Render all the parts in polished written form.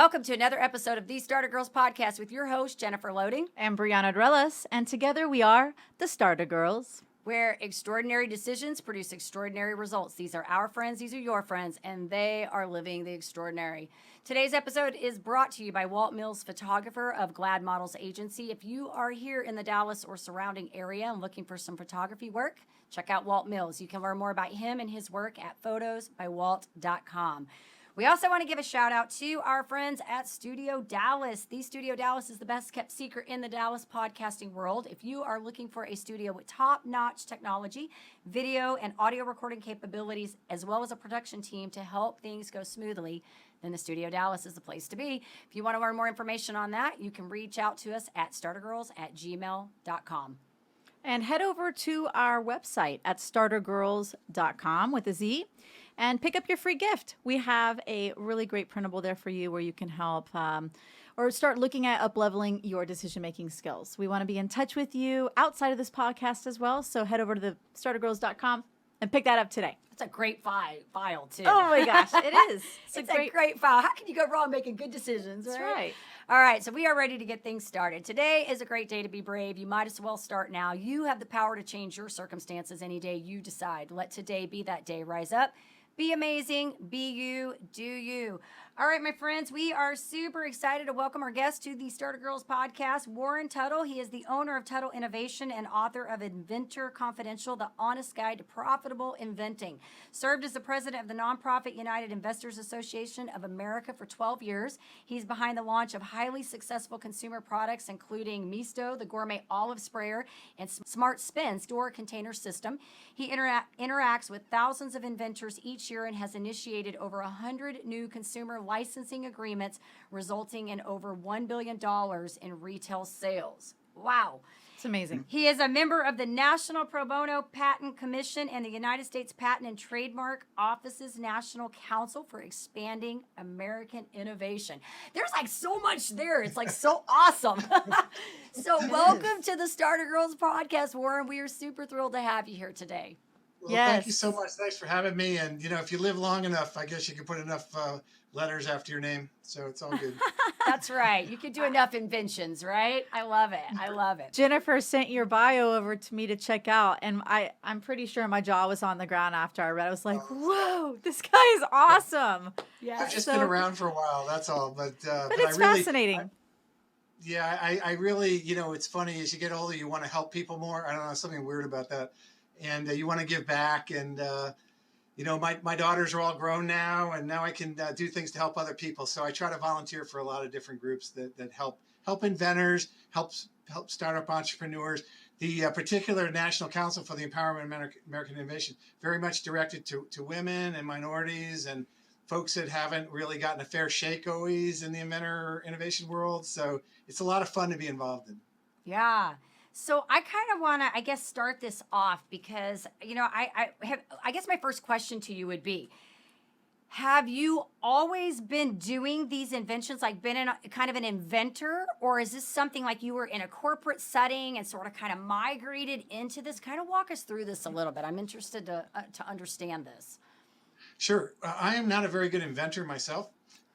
Welcome to another episode of the Starter Girls Podcast with your host, Jennifer Loading. And Brianna Drelis. And together we are the Starter Girls. Where extraordinary decisions produce extraordinary results. These are our friends, these are your friends, and they are living the extraordinary. Today's episode is brought to you by Walt Mills, photographer of Glad Models Agency. If you are here in the Dallas or surrounding area and looking for some photography work, check out Walt Mills. You can learn more about him and his work at photosbywalt.com. We also want to give a shout out to our friends at Studio Dallas. The Studio Dallas is the best kept secret in the Dallas podcasting world. If you are looking for a studio with top-notch technology, video and audio recording capabilities, as well as a production team to help things go smoothly, then the Studio Dallas is the place to be. If you want to learn more information on that, you can reach out to us at startergirls@gmail.com. And head over to our website at startergirls.com with a Z and pick up your free gift. We have a really great printable there for you where you can help or start looking at up-leveling your decision-making skills. We want to be in touch with you outside of this podcast as well, so head over to the startergirls.com and pick that up today. It's a great file too. Oh my gosh, it is. It's a great file. How can you go wrong making good decisions, right? That's right. All right, so we are ready to get things started. Today is a great day to be brave. You might as well start now. You have the power to change your circumstances any day you decide. Let today be that day. Rise up. Be amazing, be you, do you. All right, my friends, we are super excited to welcome our guest to the Starter Girls podcast, Warren Tuttle. He is the owner of Tuttle Innovation and author of Inventor Confidential, the honest guide to profitable inventing. Served as the president of the nonprofit United Inventors Association of America for 12 years. He's behind the launch of highly successful consumer products, including Misto, the gourmet olive sprayer, and Smart Spin store container system. He interacts with thousands of inventors each year and has initiated over 100 new consumer licensing agreements, resulting in over $1 billion in retail sales. Wow. It's amazing. He is a member of the National Pro Bono Patent Commission and the United States Patent and Trademark Office's National Council for Expanding American Innovation. There's like so much there. It's like so awesome. So welcome to the Starter Girls podcast, Warren. We are super thrilled to have you here today. Well, Yes. Thank you so much. Thanks for having me. And, if you live long enough, I guess you can put enough letters after your name. So it's all good. That's right. You could do enough inventions, right? I love it. I love it. Jennifer sent your bio over to me to check out, and I'm pretty sure my jaw was on the ground after I read it. I was like, whoa, this guy is awesome. Yeah. I've just been around for a while. That's all. But it's I really, fascinating. I really, it's funny. As you get older, you want to help people more. I don't know, something weird about that. And you want to give back. And, my daughters are all grown now, and now I can do things to help other people. So I try to volunteer for a lot of different groups that help inventors, help startup entrepreneurs. The particular National Council for the Empowerment of American Innovation, very much directed to women and minorities and folks that haven't really gotten a fair shake always in the inventor innovation world. So it's a lot of fun to be involved in. Yeah. So I kind of want to, start this off because, I guess my first question to you would be, have you always been doing these inventions, like been kind of an inventor, or is this something like you were in a corporate setting and sort of kind of migrated into this? Kind of walk us through this a little bit. I'm interested to understand this. Sure. I am not a very good inventor myself.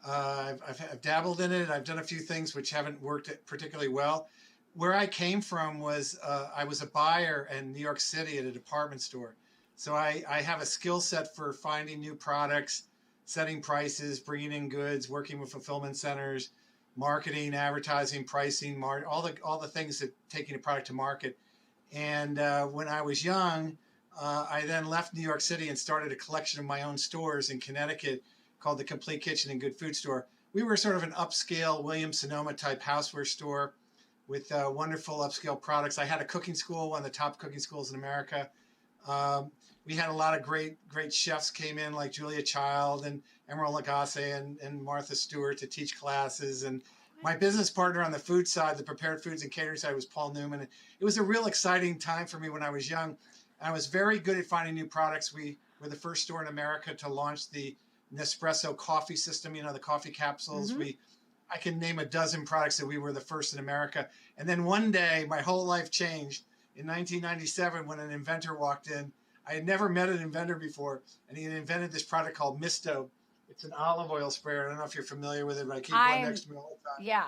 I've dabbled in it. I've done a few things which haven't worked particularly well. Where I came from was I was a buyer in New York City at a department store. So I have a skill set for finding new products, setting prices, bringing in goods, working with fulfillment centers, marketing, advertising, pricing, all the things that taking a product to market. And when I was young, I then left New York City and started a collection of my own stores in Connecticut called the Complete Kitchen and Good Food Store. We were sort of an upscale Williams-Sonoma type houseware store with wonderful upscale products. I had a cooking school, one of the top cooking schools in America. We had a lot of great chefs came in, like Julia Child and Emerald Lagasse and Martha Stewart to teach classes. And my business partner on the food side, the prepared foods and catering side, was Paul Newman. It was a real exciting time for me when I was young. I was very good at finding new products. We were the first store in America to launch the Nespresso coffee system, the coffee capsules. Mm-hmm. I can name a dozen products that we were the first in America. And then one day, my whole life changed in 1997 when an inventor walked in. I had never met an inventor before, and he had invented this product called Misto. It's an olive oil sprayer. I don't know if you're familiar with it, but I keep one I'm, next to me all the time. yeah.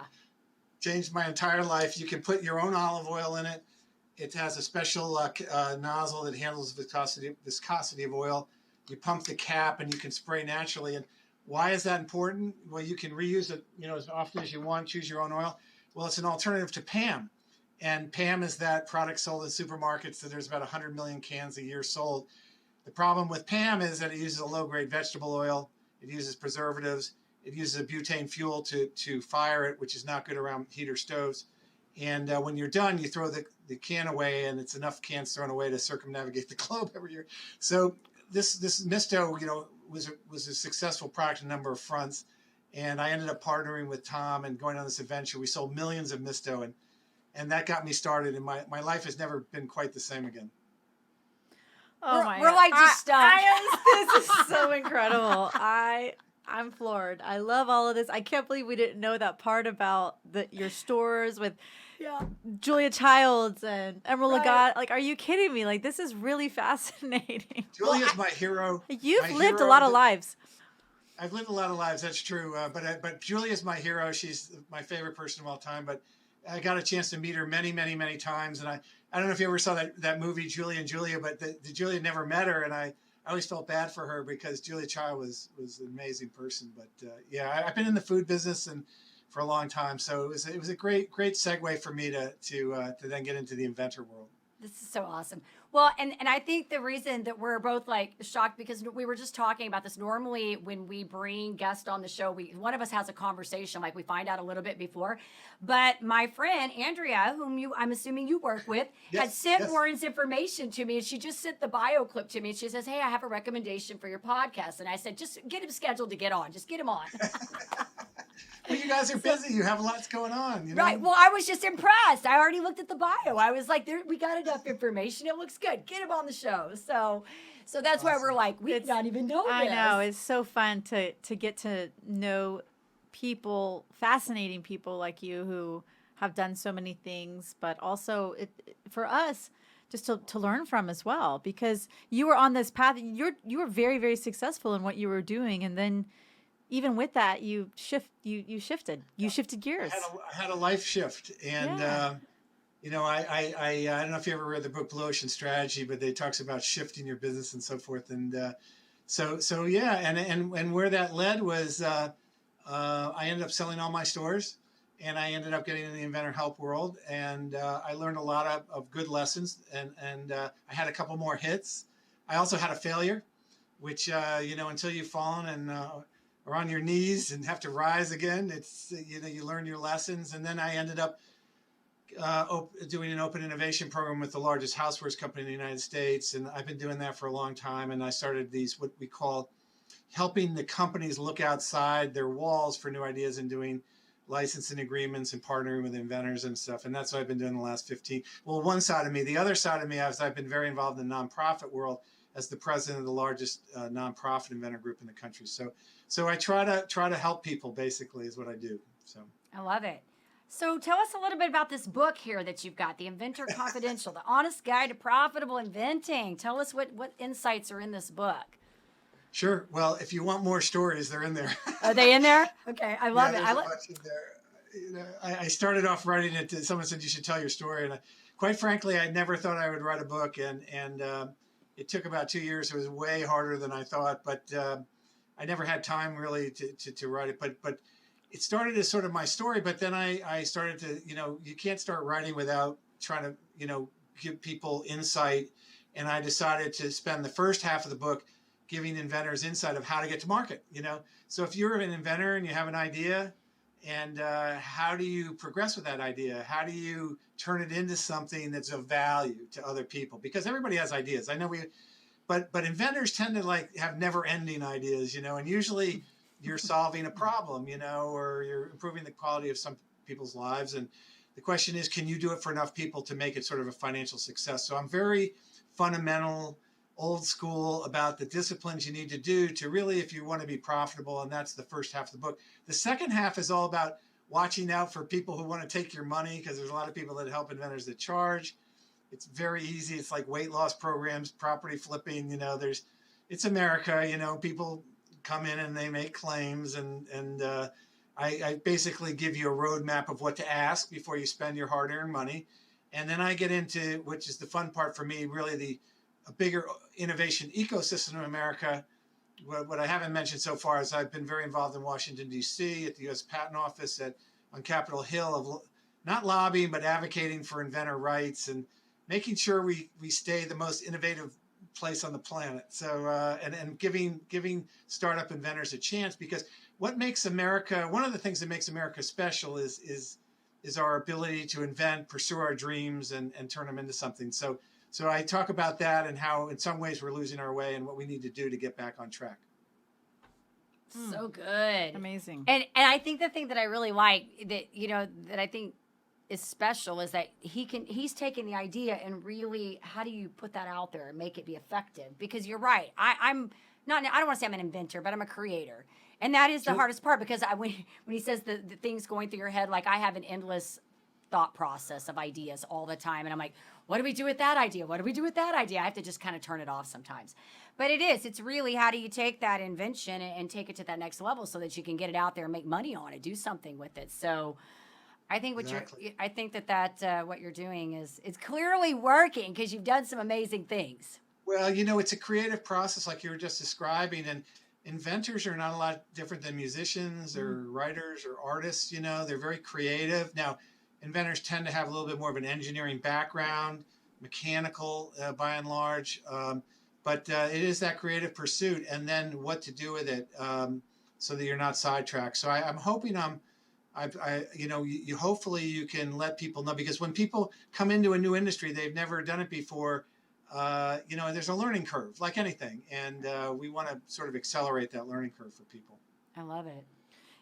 Changed my entire life. You can put your own olive oil in it. It has a special nozzle that handles viscosity of oil. You pump the cap and you can spray naturally. And why is that important? Well, you can reuse it, as often as you want. Choose your own oil. Well, it's an alternative to Pam, and Pam is that product sold in supermarkets. So there's about 100 million cans a year sold. The problem with Pam is that it uses a low-grade vegetable oil. It uses preservatives. It uses a butane fuel to fire it, which is not good around heater stoves. And when you're done, you throw the can away, and it's enough cans thrown away to circumnavigate the globe every year. So this Misto, was a successful product on a number of fronts. And I ended up partnering with Tom and going on this adventure. We sold millions of Misto, and that got me started. And my life has never been quite the same again. Oh We're like just stunned. This is so incredible. I'm floored. I love all of this. I can't believe we didn't know that part about your stores with Julia Childs and Emerald Lagasse. Like, are you kidding me? Like, this is really fascinating. Julia's my hero. You've lived a lot of lives. I've lived a lot of lives. That's true. But Julia's my hero. She's my favorite person of all time. But I got a chance to meet her many, many, many times. And I don't know if you ever saw that movie, Julia and Julia, but the Julia never met her. And I always felt bad for her because Julia Child was an amazing person. But I've been in the food business and for a long time. So it was a great segue for me to then get into the inventor world. This is so awesome. Well, and I think the reason that we're both like shocked, because we were just talking about this. Normally, when we bring guests on the show, one of us has a conversation, like we find out a little bit before. But my friend Andrea, whom I'm assuming you work with, had sent Warren's information to me, and she just sent the bio clip to me. And she says, "Hey, I have a recommendation for your podcast." And I said, "Just get him scheduled to get on. Just get him on." Well, you guys are busy. You have lots going on. Right. Well, I was just impressed. I already looked at the bio. I was like, we got enough information. It looks good. Get him on the show. So that's why we're like, we did not even know this. I know. It's so fun to get to know people, fascinating people like you who have done so many things, but also for us, just to learn from as well, because you were on this path. You were very, very successful in what you were doing. And then even with that, you shifted gears. I had a life shift, and I don't know if you ever read the book Blue Ocean Strategy, but it talks about shifting your business and so forth. And and where that led was I ended up selling all my stores, and I ended up getting in the inventor help world, and I learned a lot of good lessons, and I had a couple more hits. I also had a failure, which until you've fallen and or on your knees and have to rise again, it's you learn your lessons. And then I ended up doing an open innovation program with the largest housewares company in the United States, and I've been doing that for a long time. And I started these what we call helping the companies look outside their walls for new ideas and doing licensing agreements and partnering with inventors and stuff. And that's what I've been doing the last 15. Well, one side of me. The other side of me is I've been very involved in the nonprofit world as the president of the largest nonprofit inventor group in the country. So I try to help people, basically, is what I do. So I love it. So tell us a little bit about this book here that you've got, The Inventor Confidential, The Honest Guide to Profitable Inventing. Tell us what insights are in this book. Sure. Well, if you want more stories, they're in there. Are they in there? Okay, I love it. There's a bunch in there. I started off writing it. Someone said you should tell your story, and quite frankly, I never thought I would write a book, and it took about 2 years. It was way harder than I thought, but I never had time really to write it. But it started as sort of my story. But then I started to, you can't start writing without trying to, give people insight. And I decided to spend the first half of the book giving inventors insight of how to get to market. So if you're an inventor and you have an idea, and how do you progress with that idea? How do you turn it into something that's of value to other people? Because everybody has ideas. I know but inventors tend to have never-ending ideas, and usually you're solving a problem, or you're improving the quality of some people's lives. And the question is, can you do it for enough people to make it sort of a financial success? So I'm very fundamental, old school about the disciplines you need to do to really, if you want to be profitable, and that's the first half of the book. The second half is all about watching out for people who want to take your money, because there's a lot of people that help inventors that charge. It's very easy. It's like weight loss programs, property flipping, it's America, people come in and they make claims, and I basically give you a roadmap of what to ask before you spend your hard-earned money. And then I get into, which is the fun part for me, really a bigger innovation ecosystem in America. What I haven't mentioned so far is I've been very involved in Washington, D.C., at the U.S. Patent Office, on Capitol Hill, of not lobbying, but advocating for inventor rights and making sure we stay the most innovative place on the planet. So, and giving startup inventors a chance, because what makes America, one of the things that makes America special is our ability to invent, pursue our dreams, and turn them into something. So I talk about that and how in some ways we're losing our way and what we need to do to get back on track. So good. Amazing. And I think the thing that I really like that I think is special is that he's taking the idea and really, how do you put that out there and make it be effective? Because you're right. I don't want to say I'm an inventor, but I'm a creator. And that is the hardest part, because when he says the things going through your head, like I have an endless thought process of ideas all the time. And I'm like, what do we do with that idea? What do we do with that idea? I have to just kind of turn it off sometimes. But it's really, how do you take that invention and take it to that next level so that you can get it out there and make money on it, do something with it. So I think I think that what you're doing is clearly working, because you've done some amazing things. Well, it's a creative process like you were just describing, and inventors are not a lot different than musicians or writers or artists. They're very creative. Now, inventors tend to have a little bit more of an engineering background, mechanical by and large, but it is that creative pursuit, and then what to do with it so that you're not sidetracked. So I'm hoping hopefully you can let people know, because when people come into a new industry, they've never done it before. There's a learning curve, like anything, and we want to sort of accelerate that learning curve for people. I love it.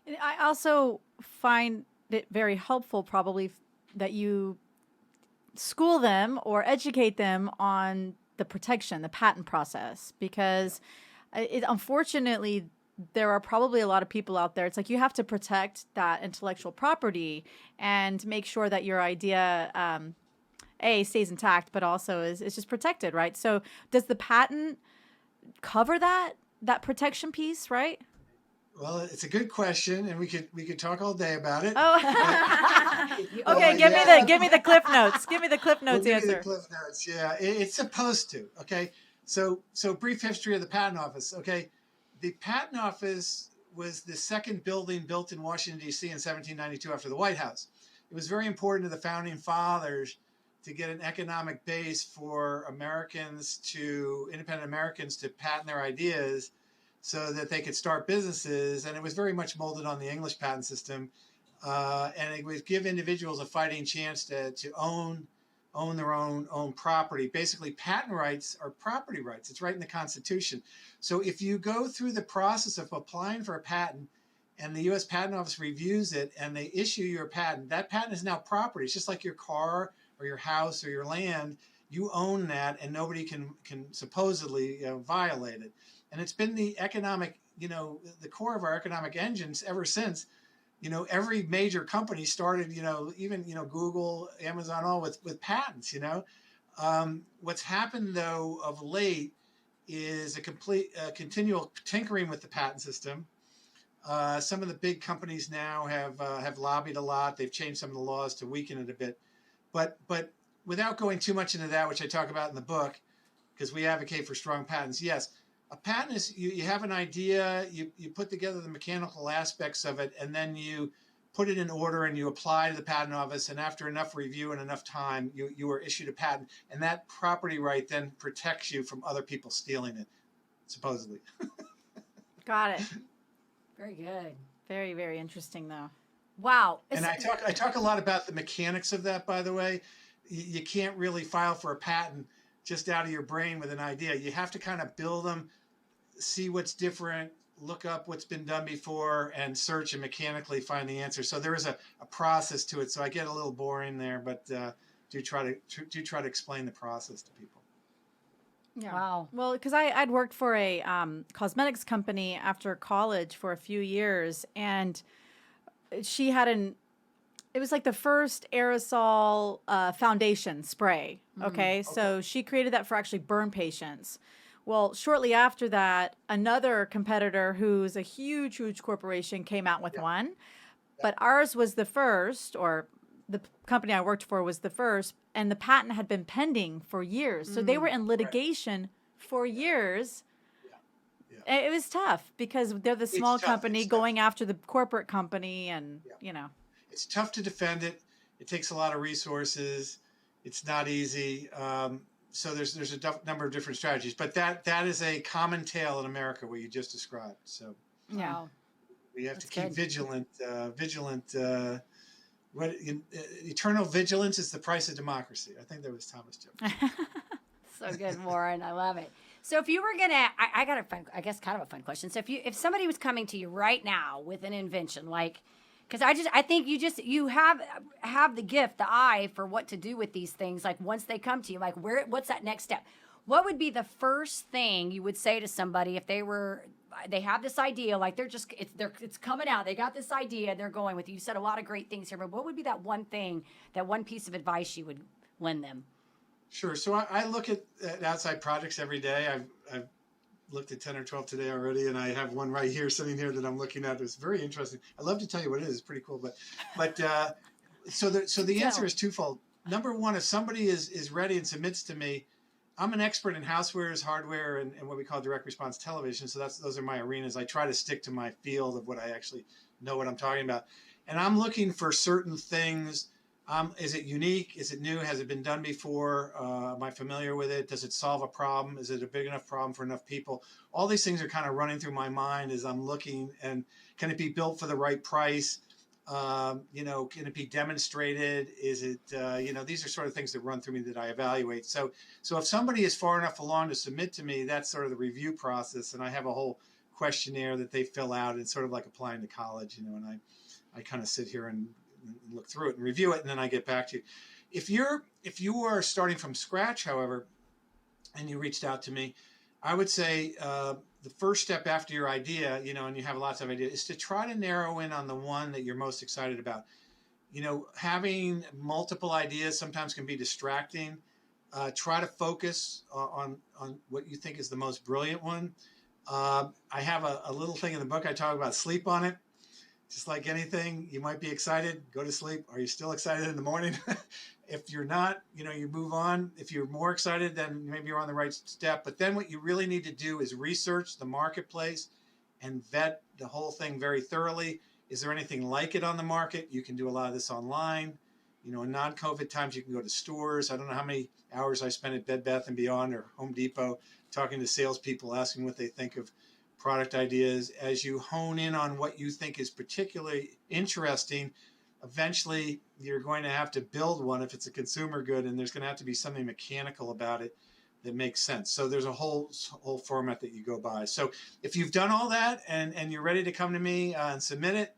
And I also find it very helpful, probably, that you school them or educate them on the patent process, because unfortunately, there are probably a lot of people out there. It's like you have to protect that intellectual property and make sure that your idea stays intact, but also is just protected, right? So does the patent cover that protection piece, right? Well, it's a good question, and we could talk all day about it. Oh, okay. Give me the Cliff Notes. Give me the Cliff Notes We'll give answer. you the Cliff Notes. Yeah, it's supposed to. Okay, so brief history of the Patent Office. Okay, the Patent Office was the second building built in Washington, D.C. in 1792 after the White House. It was very important to the founding fathers to get an economic base for independent Americans to patent their ideas so that they could start businesses. And it was very much molded on the English patent system. And it would give individuals a fighting chance to own their own property. Basically, patent rights are property rights. It's right in the Constitution. So if you go through the process of applying for a patent and the U.S. Patent Office reviews it and they issue your patent, that patent is now property. It's just like your car or your house or your land. You own that, and nobody can supposedly violate it. And it's been the economic, the core of our economic engines ever since. Every major company started, even Google, Amazon, all with patents. What's happened though of late is a continual tinkering with the patent system. Some of the big companies now have lobbied a lot. They've changed some of the laws to weaken it a bit. But without going too much into that, which I talk about in the book, because we advocate for strong patents, yes, a patent is you have an idea, you put together the mechanical aspects of it, and then you put it in order and you apply to the patent office, and after enough review and enough time, you are issued a patent, and that property right then protects you from other people stealing it, supposedly. Got it. Very good. Very, very interesting, though. Wow. And I talk a lot about the mechanics of that, by the way. You can't really file for a patent just out of your brain with an idea. You have to kind of build them, see what's different, look up what's been done before, and search and mechanically find the answer. So there is a process to it. So I get a little boring there, but do try to explain the process to people. Yeah. Wow. Well, because I'd worked for a cosmetics company after college for a few years, and she had it was like the first aerosol foundation spray. Okay. So she created that for actually burn patients, Well, shortly after that, another competitor who's a huge, huge corporation came out with Yeah. one, Yeah. but ours was the first, or the company I worked for was the first, and the patent had been pending for years. So they were in Right. litigation for years. Yeah. Yeah. It was tough because they're the It's small tough. company It's tough. going after the corporate company, and Yeah. you know. It's tough to defend it. It takes a lot of resources. It's not easy. So there's a number of different strategies, but that is a common tale in America what you just described. So Yeah. Wow. we have That's to keep good. vigilant. Eternal vigilance is the price of democracy. I think that was Thomas Jefferson. So good, Warren. I love it. So if you were gonna, I got a fun, I guess kind of a fun question. So if somebody was coming to you right now with an invention, like, because I think you have the gift, the eye for what to do with these things. Like once they come to you, like what's that next step? What would be the first thing you would say to somebody if they have this idea, like it's coming out, they got this idea, they're going with you. You said a lot of great things here, but what would be that one thing, that one piece of advice you would lend them? Sure. So I look at outside projects every day. I've looked at 10 or 12 today already, and I have one right here sitting here that I'm looking at. It's very interesting. I'd love to tell you what it is. It's pretty cool. But so the answer is twofold. Number one, if somebody is ready and submits to me, I'm an expert in housewares, hardware, and what we call direct response television. So those are my arenas. I try to stick to my field of what I actually know what I'm talking about. And I'm looking for certain things. Is it unique? Is it new? Has it been done before? Am I familiar with it? Does it solve a problem? Is it a big enough problem for enough people? All these things are kind of running through my mind as I'm looking. And can it be built for the right price? Can it be demonstrated? Is it, these are sort of things that run through me that I evaluate. So if somebody is far enough along to submit to me, that's sort of the review process. And I have a whole questionnaire that they fill out. It's sort of like applying to college, and I kind of sit here and look through it and review it, and then I get back to you. If you are starting from scratch, however, and you reached out to me, I would say the first step after your idea, and you have lots of ideas, is to try to narrow in on the one that you're most excited about. Having multiple ideas sometimes can be distracting. Try to focus on what you think is the most brilliant one. I have a little thing in the book I talk about. Sleep on it. Just like anything, you might be excited, go to sleep. Are you still excited in the morning? If you're not, you move on. If you're more excited, then maybe you're on the right step. But then what you really need to do is research the marketplace and vet the whole thing very thoroughly. Is there anything like it on the market? You can do a lot of this online. In non-COVID times, you can go to stores. I don't know how many hours I spent at Bed Bath & Beyond or Home Depot talking to salespeople, asking what they think of product ideas. As you hone in on what you think is particularly interesting, eventually you're going to have to build one if it's a consumer good, and there's going to have to be something mechanical about it that makes sense. So there's a whole format that you go by. So if you've done all that and you're ready to come to me and submit it,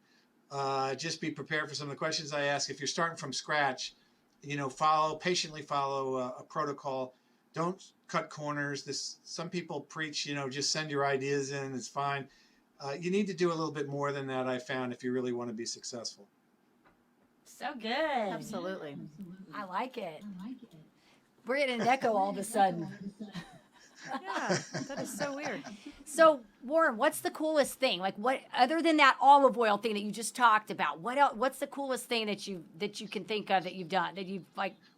just be prepared for some of the questions I ask. If you're starting from scratch, patiently follow a protocol. Don't cut corners. Some people preach, just send your ideas in. It's fine. You need to do a little bit more than that, I found, if you really want to be successful. So good. Absolutely. I like it. We're getting an echo all of a sudden. Yeah, that is so weird. So, Warren, what's the coolest thing? Like, what other than that olive oil thing that you just talked about? What else? What's the coolest thing that you can think of that you've done, that you've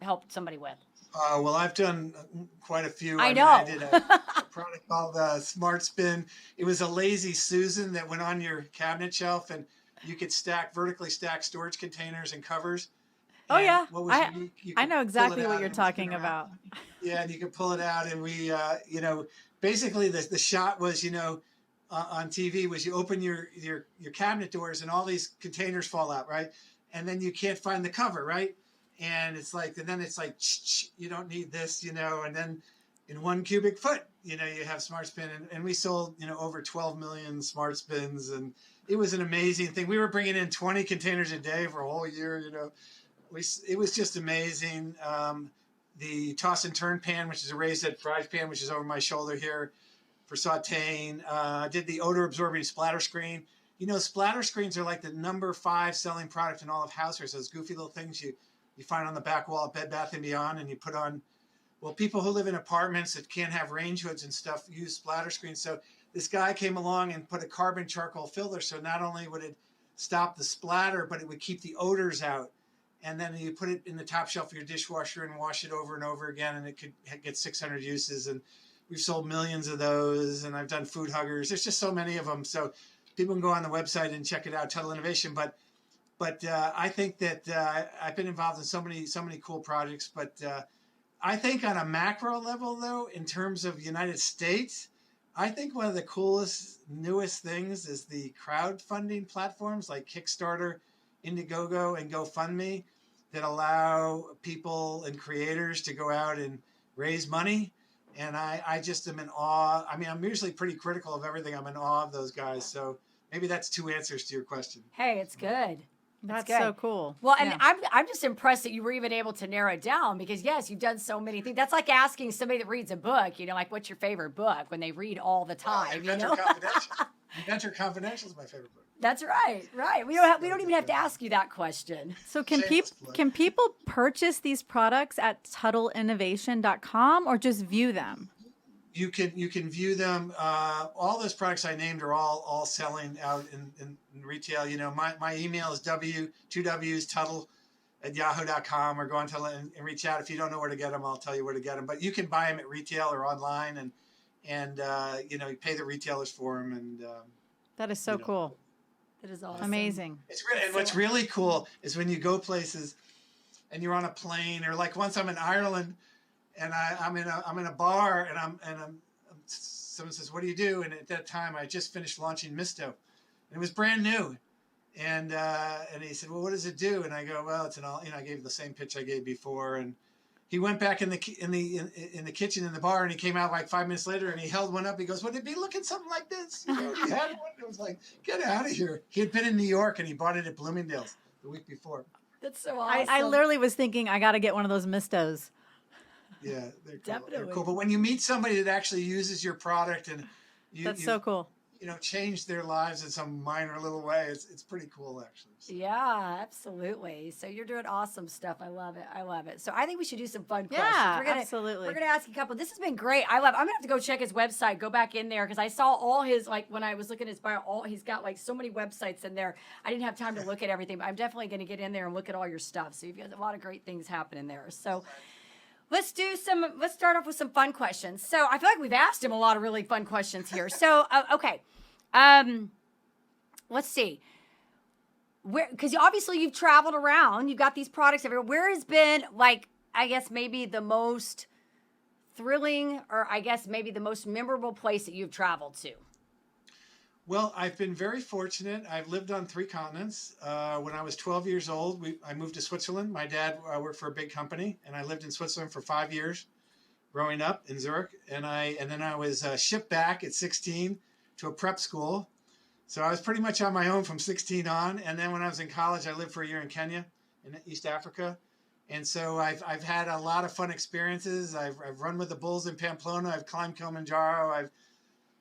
helped somebody with? Well, I've done quite a few. I know. I did a product called Smart Spin. It was a lazy Susan that went on your cabinet shelf, and you could vertically stack storage containers and covers. Oh, And yeah. what was unique, I know exactly what you're and talking spin around. about. Yeah, and you could pull it out, and we, basically the shot was, on TV was you open your cabinet doors and all these containers fall out, right? And then you can't find the cover, right? And then it's like, you don't need this, and then in 1 cubic foot, you have Smart Spin, and we sold, over 12 million Smart Spins, and it was an amazing thing. We were bringing in 20 containers a day for a whole year, it was just amazing. The toss and turn pan, which is a raised head fry pan, which is over my shoulder here for sauteing. I did the odor absorbing splatter screen. Splatter screens are like the number 5 selling product in all of housewares. Those goofy little things you find on the back wall at Bed Bath & Beyond, and you put on Well, people who live in apartments that can't have range hoods and stuff use splatter screens. So this guy came along and put a carbon charcoal filter. So not only would it stop the splatter, but it would keep the odors out. And then you put it in the top shelf of your dishwasher and wash it over and over again, and it could get 600 uses. And we've sold millions of those, and I've done food huggers. There's just so many of them. So people can go on the website and check it out, Tuttle Innovation. But I think that I've been involved in so many cool projects. But I think on a macro level, though, in terms of United States, I think one of the coolest, newest things is the crowdfunding platforms like Kickstarter, Indiegogo, and GoFundMe that allow people and creators to go out and raise money. And I just am in awe. I mean, I'm usually pretty critical of everything. I'm in awe of those guys. So maybe that's two answers to your question. Hey, it's good. That's good. so cool. Well, and Yeah. I'm just impressed that you were even able to narrow it down because yes, you've done so many things. That's like asking somebody that reads a book, like what's your favorite book when they read all the time, Inventor Confidential. Inventor Confidential is my favorite book. That's right. Right. We don't even have to ask you that question. So can people purchase these products at TuttleInnovation.com or just view them? You can view them. All those products I named are all selling out in retail. My email is Tuttle@yahoo.com, or go on and reach out. If you don't know where to get them, I'll tell you where to get them. But you can buy them at retail or online, and you pay the retailers for them. And that is so cool. That is awesome. Amazing. It's really, and what's really cool is when you go places and you're on a plane, or like once I'm in Ireland. And I'm in a bar, and someone says, "What do you do?" And at that time, I just finished launching Misto, and it was brand new. And he said, "Well, what does it do?" And I go, "Well, it's I gave the same pitch I gave before." And he went back in the kitchen in the bar, and he came out like 5 minutes later, and he held one up. He goes, "Would it be looking something like this?" He had one. It was like, "Get out of here!" He had been in New York, and he bought it at Bloomingdale's the week before. That's so awesome. I literally was thinking I got to get one of those Mistos. Yeah, they're cool. Definitely. They're cool. But when you meet somebody that actually uses your product and That's so cool. Change their lives in some minor little way, it's pretty cool actually. So. Yeah, absolutely. So you're doing awesome stuff. I love it. So I think we should do some fun questions. Yeah, We're gonna ask you a couple. This has been great. I'm gonna have to go check his website, go back in there because I saw all his when I was looking at his bio, he's got so many websites in there. I didn't have time to look at everything, but I'm definitely gonna get in there and look at all your stuff. So you've got a lot of great things happening there. So let's start off with some fun questions. So I feel like we've asked him a lot of really fun questions here. So, okay. Let's see. Because obviously you've traveled around, you've got these products everywhere. Where has been I guess maybe the most thrilling, or I guess maybe the most memorable place that you've traveled to? Well, I've been very fortunate. I've lived on 3 continents. When I was 12 years old, I moved to Switzerland. My dad worked for a big company, and I lived in Switzerland for 5 years growing up in Zurich. And then I was shipped back at 16 to a prep school. So I was pretty much on my own from 16 on. And then when I was in college, I lived for a year in Kenya, in East Africa. And so I've had a lot of fun experiences. I've run with the bulls in Pamplona. I've climbed Kilimanjaro.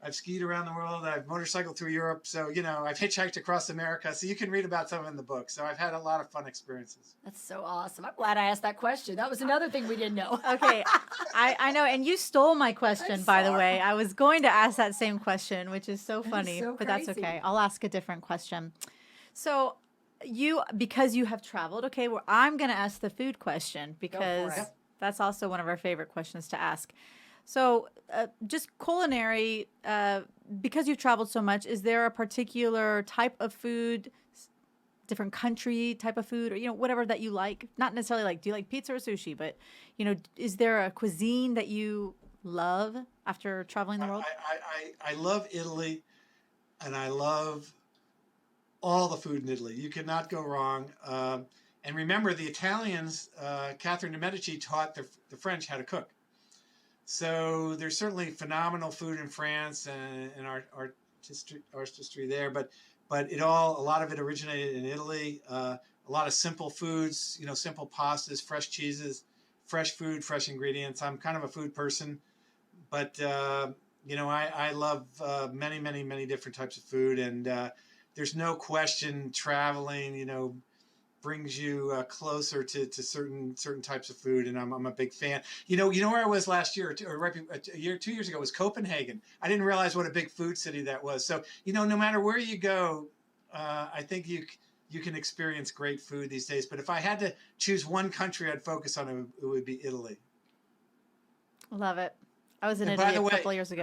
I've skied around the world. I've motorcycled through Europe. So, I've hitchhiked across America. So you can read about some in the book. So I've had a lot of fun experiences. That's so awesome. I'm glad I asked that question. That was another thing we didn't know. Okay, I know, and you stole my question, by the way. I was going to ask that same question, which is so funny, but that's okay. I'll ask a different question. So because you have traveled, okay, well, I'm going to ask the food question because that's also one of our favorite questions to ask. So just culinary, because you've traveled so much, is there a particular type of food, different country type of food, or, whatever that you like? Not necessarily do you like pizza or sushi, but, is there a cuisine that you love after traveling the world? I love Italy, and I love all the food in Italy. You cannot go wrong. And remember, the Italians, Catherine de' Medici taught the French how to cook. So there's certainly phenomenal food in France and artistry there, but a lot of it originated in Italy. A lot of simple foods, simple pastas, fresh cheeses, fresh food, fresh ingredients. I'm kind of a food person, but I love many, many, many different types of food, and there's no question traveling, brings you closer to certain types of food, and I'm a big fan. You know where I was last year, or right, a year, 2 years ago, was Copenhagen. I didn't realize what a big food city that was. So no matter where you go, I think you can experience great food these days. But if I had to choose one country I'd focus on, it would be Italy. Love it. I was in And by Italy the a way, couple years ago.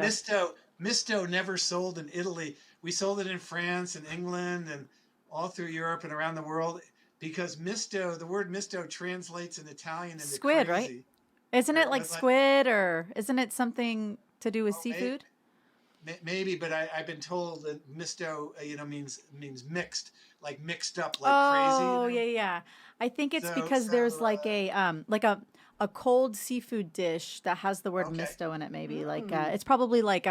Misto never sold in Italy. We sold it in France and England and all through Europe and around the world, because the word Misto translates in Italian into Squid, crazy. right? Isn't it like But squid, or isn't it something to do with oh, seafood? maybe, but I've been told that Misto, means mixed, like mixed up, like Oh, crazy. yeah. I think it's So, because there's like a cold seafood dish that has the word okay. misto in it, maybe. Like Mm. it's probably like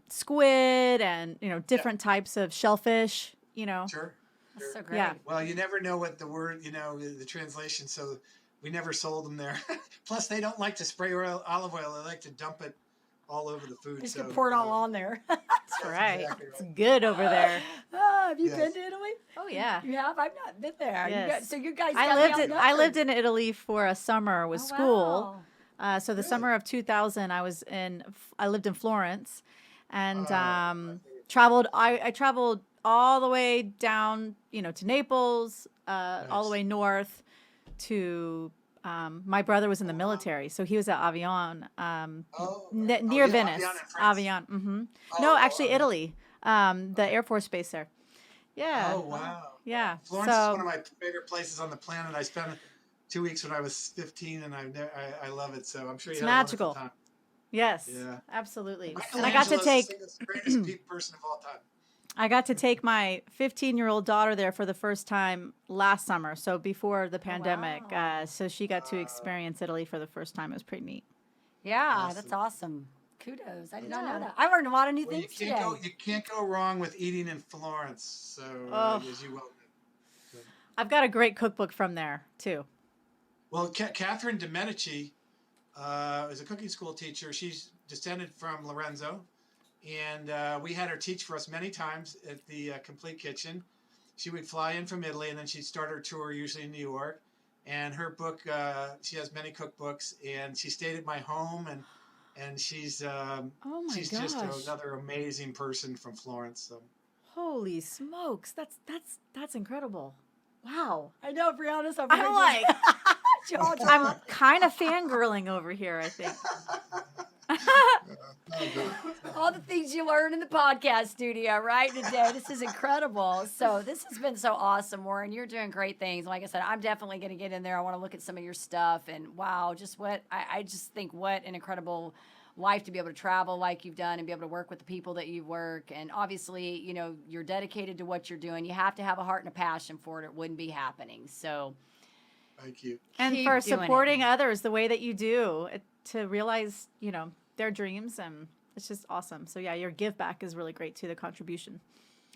squid and different types of shellfish, Sure. That's so Sure. great. Yeah. Well, you never know what the word, the translation. So we never sold them there. Plus, they don't like to spray olive oil. They like to dump it all over the food. Just So to pour it all on there. That's that's right. exactly It's right. good over there. Have you Yes. been to Italy? Oh yeah. You have? I've not been there. Yes. So you guys I got me lived I outnumbered. lived in Italy for a summer with Oh, school. wow. So the Really? summer of 2000, I lived in Florence, and My favorite. traveled. I traveled all the way down, to Naples, all the Nice. way north to. My brother was in the Oh, wow. military, so he was at Avion, near Yeah, Venice. Avion in France. Avion. Oh, No, actually, Avion. Italy. The Okay. Air Force base there. Yeah, Oh, wow. yeah. Florence is one So of my favorite places on the planet. I spent 2 weeks when I was 15, and I love it. So I'm sure it's you had a wonderful magical. time. Yes, Yeah. absolutely. And I got to Michelangelo's the take greatest person of all time. my 15-year-old daughter there for the first time last summer, so before the pandemic. wow. So she got to experience Italy for the first time. It was pretty neat. Yeah, that's Awesome. awesome. Kudos. I did not know Yeah. that. I learned a lot of new Well, things today. you can't go wrong with eating in Florence. So Oh, as you well know. So- I've got a great cookbook from there too. Well, Catherine de Medici is a cooking school teacher. She's descended from Lorenzo, and we had her teach for us many times at the Complete Kitchen. She would fly in from Italy, and then she'd start her tour usually in New York. And her book, she has many cookbooks, and she stayed at my home, and she's Oh my she's just gosh. another amazing person from Florence. So Holy smokes. That's incredible. Wow. I know, Brianna's over I'm here. like, Jaw I'm dropped. kind of fangirling over here, I think. All the things you learn in the podcast studio, right, today. This is incredible. So this has been so awesome, Warren. You're doing great things. Like I said, I'm definitely going to get in there. I want to look at some of your stuff. And wow, just I just think what an incredible life to be able to travel like you've done and be able to work with the people that you work. And obviously, you're dedicated to what you're doing. You have to have a heart and a passion for it. It wouldn't be happening. So thank you. And keep for doing it. supporting others the way that you do, to realize, their dreams, and it's just awesome. So yeah, your give back is really great too, the contribution.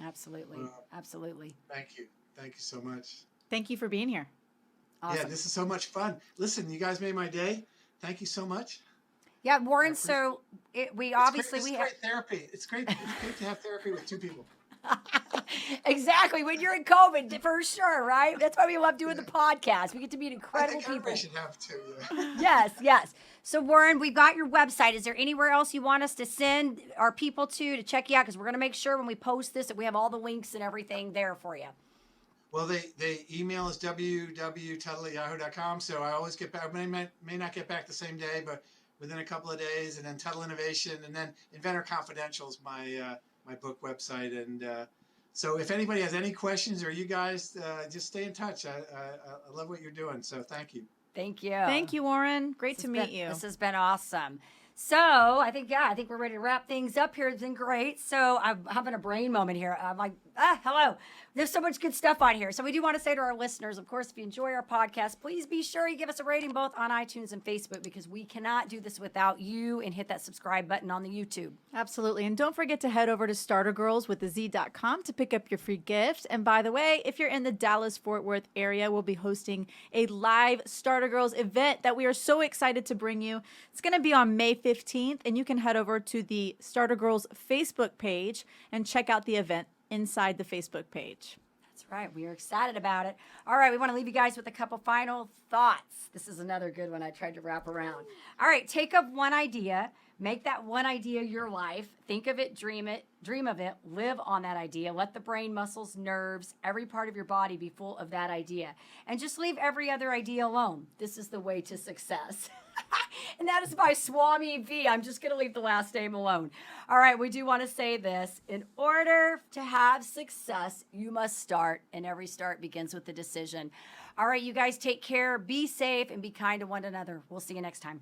Absolutely. Absolutely. Thank you so much. Thank you for being here. Awesome. Yeah, this is so much fun. Listen, you guys made my day. Thank you so much. Yeah, Warren. appreciate So we It's obviously great, we it's have great therapy. It's great to have therapy with two people. exactly when you're in COVID for sure, right? That's why we love doing the podcast. We get to meet I incredible think people. everybody should have two. Yeah. Yes. So Warren, we've got your website. Is there anywhere else you want us to send our people to check you out? Because we're going to make sure when we post this that we have all the links and everything there for you. Well, they email is www.tuttle@yahoo.com. So I always get back. May not get back the same day, but within a couple of days. And then Tuttle Innovation, and then Inventor Confidential is my my book website. And so if anybody has any questions, or you guys just stay in touch. I love what you're doing. So thank you. Thank you. Thank you, Warren. Great This to has meet been- you. This has been awesome. So I think we're ready to wrap things up here. It's been great. So I'm having a brain moment here. I'm like, hello. There's so much good stuff on here. So we do want to say to our listeners, of course, if you enjoy our podcast, please be sure you give us a rating both on iTunes and Facebook, because we cannot do this without you, and hit that subscribe button on the YouTube. Absolutely. And don't forget to head over to startergirlswithaz.com to pick up your free gift. And by the way, if you're in the Dallas-Fort Worth area, we'll be hosting a live Starter Girls event that we are so excited to bring you. It's going to be on May 15th, and you can head over to the Starter Girls Facebook page and check out the event inside the Facebook page. That's right. We are excited about it. All right. We want to leave you guys with a couple final thoughts. This is another good one I tried to wrap around. All right. Take up one idea. Make that one idea your life. Think of it, dream of it, live on that idea. Let the brain, muscles, nerves, every part of your body be full of that idea. And just leave every other idea alone. This is the way to success. And that is by Swami V. I'm just going to leave the last name alone. All right, we do want to say this. In order to have success, you must start, and every start begins with a decision. All right, you guys take care, be safe, and be kind to one another. We'll see you next time.